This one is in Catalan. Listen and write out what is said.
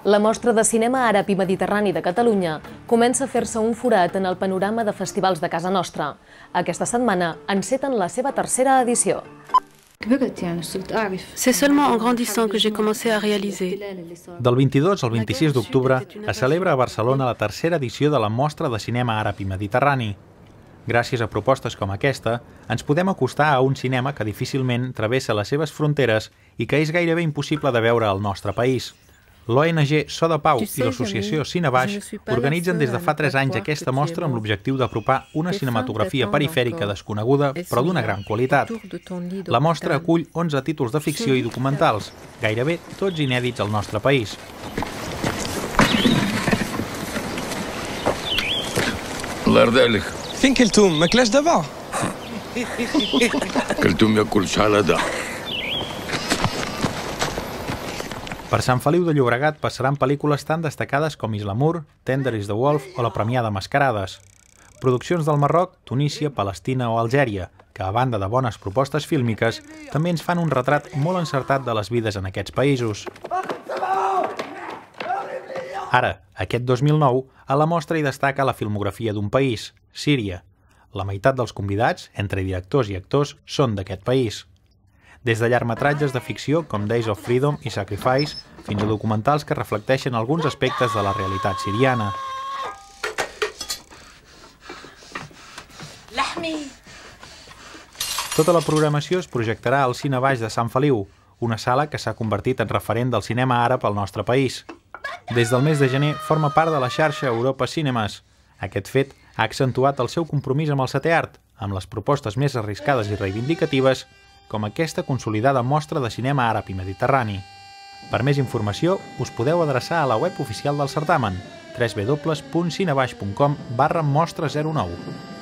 La mostra de cinema àrab i mediterrani de Catalunya comença a fer-se un forat en el panorama de festivals de casa nostra. Aquesta setmana enceten la seva tercera edició. C'est seulement en grandissant que j'ai commencé à réaliser. Del 22 al 26 d'octubre es celebra a Barcelona la tercera edició de la Mostra de Cinema Àrab i Mediterrani. Gràcies a propostes com aquesta, ens podem acostar a un cinema que difícilment travessa les seves fronteres i que és gairebé impossible de veure al nostre país. L'ONG So de Pau i l'associació Cinebaix organitzen des de fa 3 anys aquesta mostra amb l'objectiu d'apropar una cinematografia perifèrica desconeguda però d'una gran qualitat. La mostra acull 11 títols de ficció i documentals, gairebé tots inèdits al nostre país. الله يرضى عليك. فين كلثوم؟ ماكلاش دابا؟ كلثوم ياكل شحال هذا. Per Sant Feliu de Llobregat passaran pel·lícules tan destacades com Islamur, Tender is the Wolf o La premiada Mascarades. Produccions del Marroc, Tunísia, Palestina o Algèria, que a banda de bones propostes fílmiques, també ens fan un retrat molt encertat de les vides en aquests països. Ara, aquest 2009, a la mostra hi destaca la filmografia d'un país, Síria. La meitat dels convidats, entre directors i actors, són d'aquest país. Des de llargmetratges de ficció com Days of Freedom i Sacrifice fins a documentals que reflecteixen alguns aspectes de la realitat siriana. Tota la programació es projectarà al Cinebaix de Sant Feliu, una sala que s'ha convertit en referent del cinema àrab al nostre país. Des del mes de gener forma part de la xarxa Europa Cinemes. Aquest fet ha accentuat el seu compromís amb el setè art, amb les propostes més arriscades i reivindicatives com aquesta consolidada mostra de cinema àrab i mediterrani. Per més informació, us podeu adreçar a la web oficial del certamen, www.cinebaix.com/mostra09.